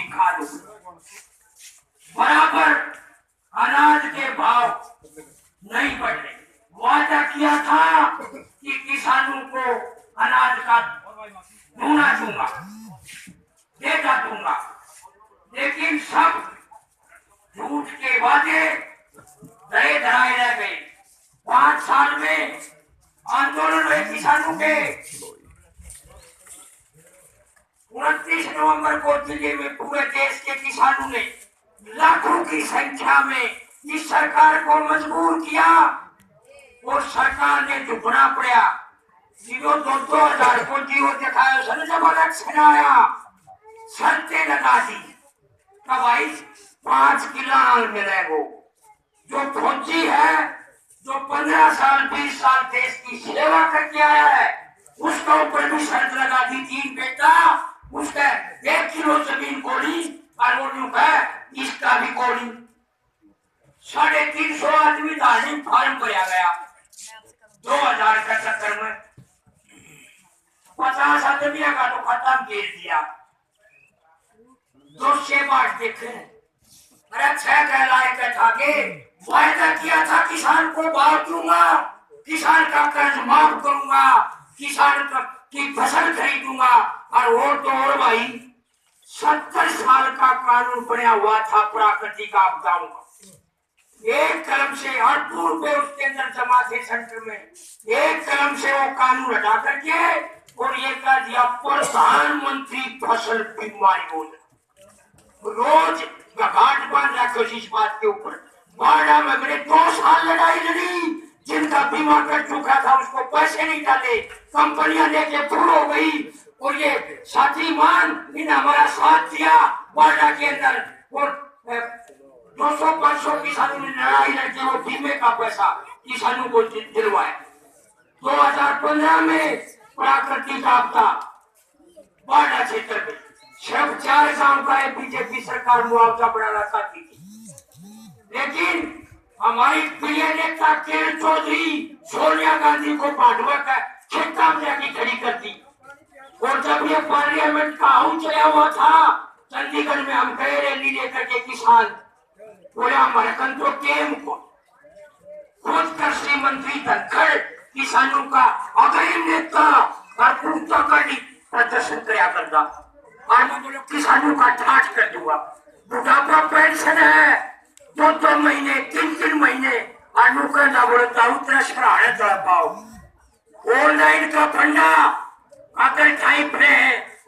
दिखा दो। बराबर अनाज के भाव नहीं बढ़ रहे। वादा किया था कि किसानों को अनाज का दूना दूंगा, देता दूंगा, लेकिन सब झूठ के वादे धरे धराए रह गए। 5 साल में आंदोलन हुए किसानों के। 29 नवंबर को दिल्ली में पूरे देश के किसानों ने लाखों की संख्या में इस सरकार को मजबूर किया और सरकार ने झुकना पड़ा। जीरो 2000 को जीरो दिखाया, जब इलेक्शन आया शर्तें लगा दी का भाई 5 किलो मिलेगा। जो फौजी है, जो 15 साल 20 साल देश की सेवा करके आया है, उसका ऊपर भी शर्त लगा दी थी, बेटा उसका 1 किलो जमीन कोड़ी और वो है इसका भी कोड़ी। 350 आदमी धार्मिक फार्म भरा गया 2000 का चक्कर में। 50 आदमी का तो खत्म कर दिया। 2 बार देखे। अरे 6 कहलाए के था के वायदा किया था किसान को बांट दूंगा, किसान का कर्ज माफ करूंगा, किसान की फसल खरीदूंगा। और वो तो और भाई 70 साल का कानून बना हुआ था प्राकृतिक आपदाओं का। एक कलम से 8 रुपए उसके अंदर जमा थे सेंटर में। एक कलम से वो कानून हटा करके और ये कर दिया प्रधानमंत्री फसल बीमा योजना। रोज घाट बांध रखे इस बात के ऊपर। बाड़ा में मैंने 2 साल लड़ाई लड़ी। जिनका बीमा कर चुका था उसको पैसे नहीं डाले, कंपनियां लेके फूल हो गई। और ये साथी मान इन हमारा साथ दिया बाड़ा के अंदर। और 200-500 किसानों ने लड़ाई लड़के वो बीमे का पैसा किसानों को दिलवाए। 2015 में प्राकृतिक आपदा बाड़ा क्षेत्र में सिर्फ 4 गांव का बीजेपी सरकार मुआवजा बढ़ाना चाहती थी, लेकिन हमारी प्रिय नेता किरण चौधरी सोनिया गांधी को पांडवा का खेता में जाके खड़ी कर दी। और जब ये पार्लियामेंट का हाउस चला हुआ था चंडीगढ़ में, हम गए रैली लेकर के किसान बोले हमारे कंट्रो केम को खुद कृषि मंत्री धनखड़ किसानों का अग्रणी नेता और प्रदर्शन कराया करता। और मैं बोलो किसानों का ठाठ कर दूंगा। बुढ़ापा पेंशन है 2-2 महीने 3-3 महीने अनुका ना बोलता उतना सराहना चढ़ा पाओ। ऑनलाइन का फंडा अगर टाइप है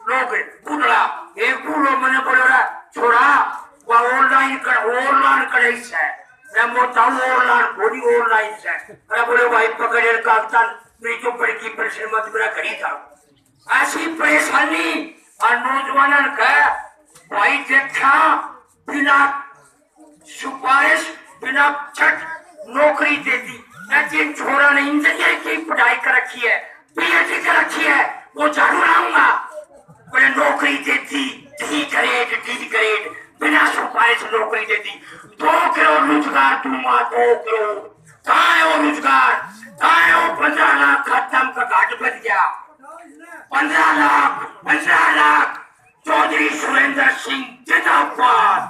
लोग बुढ़ा एक बूढ़ो मैंने बोला छोड़ा वो ऑनलाइन कर है। मैं मोटा ऑनलाइन बॉडी ऑनलाइन से अरे बोले भाई पकड़े का मेरी जो बड़ी की परेशान मत मेरा खड़ी था। ऐसी परेशानी और नौजवानों का भाई देखा बिना सुपारिश बिना छठ नौकरी देती। लेकिन छोरा ने इंजीनियर की पढ़ाई कर रखी है, पीएचडी कर रखी है, वो जरूर आऊंगा। बोले नौकरी देती डी ग्रेड बिना सुपारिश नौकरी देती। 2 करोड़ रोजगार दूंगा 2 करोड़। कहाँ है वो रोजगार? कहाँ है वो 15 लाख खत्म का घाट बच गया। 15 लाख चौधरी सुरेंद्र सिंह जिंदाबाद।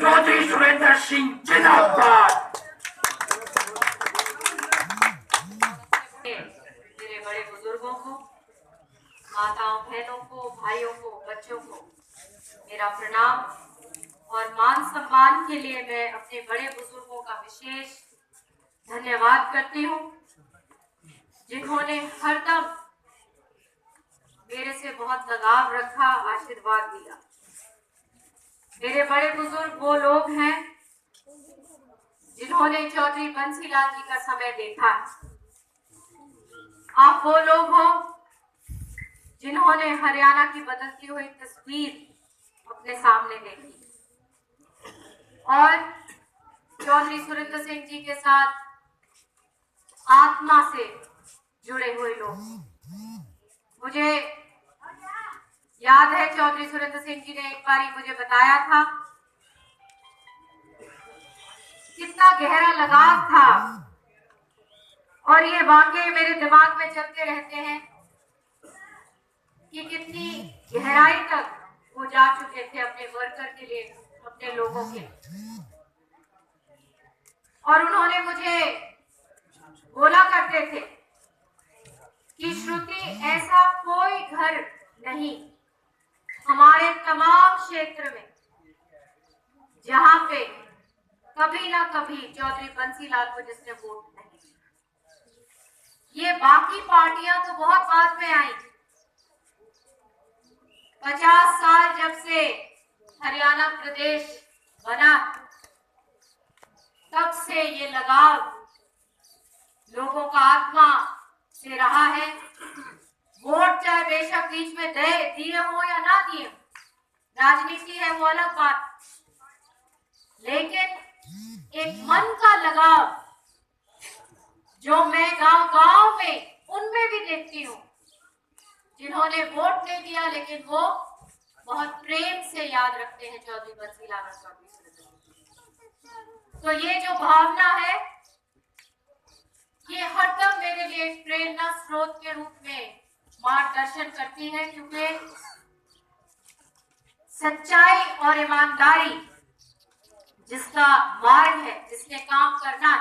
चौधरी सुरेंद्र सिंह जिंदाबाद। मेरे बड़े बुजुर्गों को, माताओं बहनों को, भाइयों को, बच्चों को मेरा प्रणाम। और मान सम्मान के लिए मैं अपने बड़े बुजुर्गों का विशेष धन्यवाद करती हूँ, जिन्होंने हरदम मेरे से बहुत लगाव रखा, आशीर्वाद दिया। मेरे बड़े बुजुर्ग वो लोग हैं जिन्होंने चौधरी बंसीलाल जी का समय देखा है। आप वो लोग हो जिन्होंने हरियाणा की बदलती हुई तस्वीर अपने सामने देखी। और चौधरी सुरेंद्र सिंह जी के साथ आत्मा से जुड़े हुए लोग। मुझे याद है चौधरी सुरेंद्र सिंह जी ने एक बार मुझे बताया था कितना गहरा लगाव था। और ये वाकई मेरे दिमाग में चलते रहते हैं कि कितनी गहराई तक वो जा ला चुके थे अपने वर्कर के लिए, अपने लोगों के। और उन्होंने मुझे बोला करते थे कि श्रुति, ऐसा कोई घर नहीं हमारे तमाम क्षेत्र में जहां पे कभी ना कभी चौधरी बंसीलाल को जिसने वोट नहीं। ये बाकी पार्टियां तो बहुत बाद में आई। 50 साल जब से हरियाणा प्रदेश बना, तब से ये लगाव लोगों का आत्मा से रहा है। वोट चाहे बेशक बीच में दिए हो या ना दिए, राजनीति है वो अलग बात, लेकिन एक मन का लगाव जो मैं गांव गांव में उनमें भी देखती हूँ, जिन्होंने वोट नहीं दिया लेकिन वो बहुत प्रेम से याद रखते हैं चौधरी बंसीलाल और चौधरी सुरेंद्र। तो ये जो भावना है, ये हरदम मेरे लिए एक प्रेरणा स्रोत के रूप में मार्गदर्शन करती है, क्योंकि सच्चाई और ईमानदारी जिसका मार्ग है, जिसने काम करना,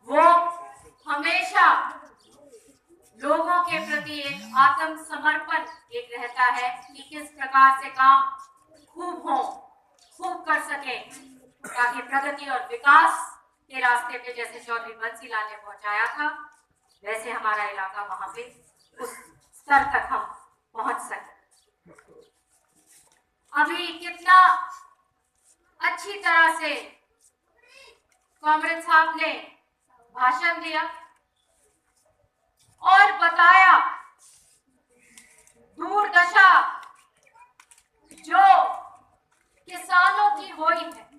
वो हमेशा लोगों के प्रति एक आत्मसमर्पण एक रहता है कि किस प्रकार से काम खूब कर सके, ताकि प्रगति और विकास के रास्ते पे जैसे चौधरी बंसीलाल ने पहुंचाया था, वैसे हमारा इलाका वहां पे उस स्तर तक हम पहुंच सके। अभी कितना अच्छी तरह से कॉमरेड साहब ने भाषण दिया और बताया दुर्दशा जो किसानों की हुई है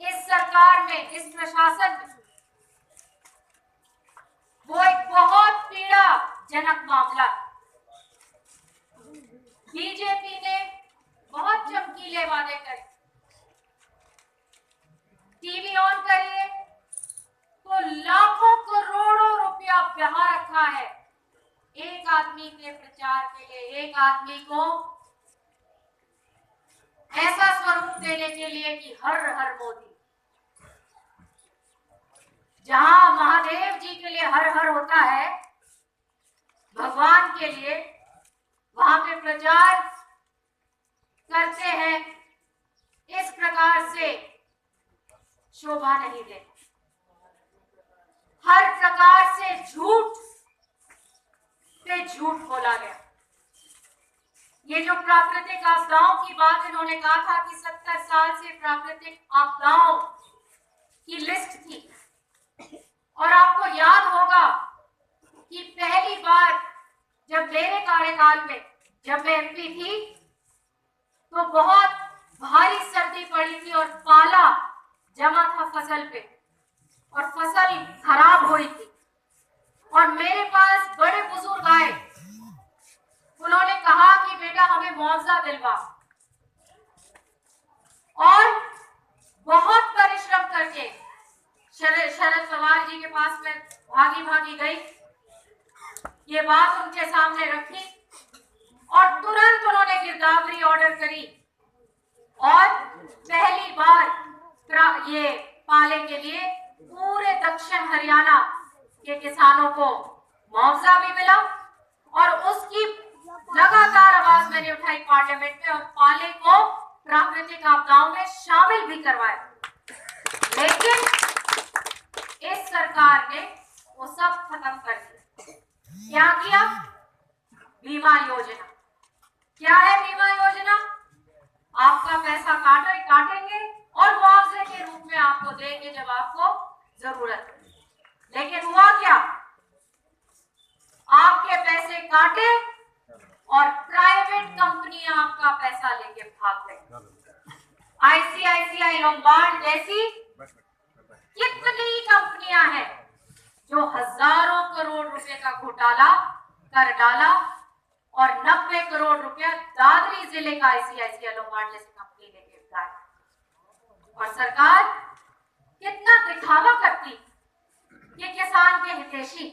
इस सरकार में, इस प्रशासन में। वो एक बहुत पीड़ाजनक मामला। बीजेपी ने बहुत चमकीले वादे करे, टीवी ऑन करिए तो लाखों करोड़ों रुपया बहा रखा है एक आदमी के प्रचार के लिए, एक आदमी को ऐसा स्वरूप देने के लिए कि हर हर मोदी। जहां महादेव जी के लिए हर हर होता है, भगवान के लिए, वहां पे प्रचार करते हैं इस प्रकार से शोभा नहीं देती। हर प्रकार से झूठ पे झूठ बोला गया। ये जो प्राकृतिक आपदाओं की बात इन्होंने कहा था कि 70 साल से प्राकृतिक आपदाओं की लिस्ट थी, और आपको याद होगा कि पहली बार जब मेरे कार्यकाल में, जब मैं एमपी थी, तो बहुत भारी सर्दी पड़ी थी और पाला जमा था फसल पे और फसल खराब हुई थी। और मेरे पास बड़े बुजुर्ग आए, उन्होंने कहा कि बेटा हमें मुआवजा दिलवा, और बहुत परिश्रम करके शरद पवार जी के पास मैं भागी गई, ये बात उनके सामने रखी और तुरंत उन्होंने गिरदावरी ऑर्डर करी और पहली बार ये पाले के लिए पूरे दक्षिण हरियाणा के किसानों को मुआवजा भी मिला। और उसकी लगातार आवाज मैंने उठाई पार्लियामेंट में और पाले को प्राकृतिक आपदाओं में शामिल भी करवाया। लेकिन इस सरकार ने वो सब खत्म कर दिया। क्या किया? बीमा योजना। क्या है बीमा योजना? आपका पैसा काटेंगे और मुआवजे के रूप में आपको देंगे जब आपको जरूरत है। लेकिन हुआ क्या? आपके पैसे काटे और प्राइवेट कंपनियां आपका पैसा लेके भाग गई। आईसीआईसीआई लोम्बार्ड जैसी कितनी कंपनियां हैं जो हजारों करोड़ रुपए का घोटाला कर डाला और 90 करोड़ रुपया दादरी जिले का आईसीआईसीआई लोम्बार्ड जैसी कंपनी ने गिरफ्तार। और सरकार कितना दिखावा करती कि किसान के हितैषी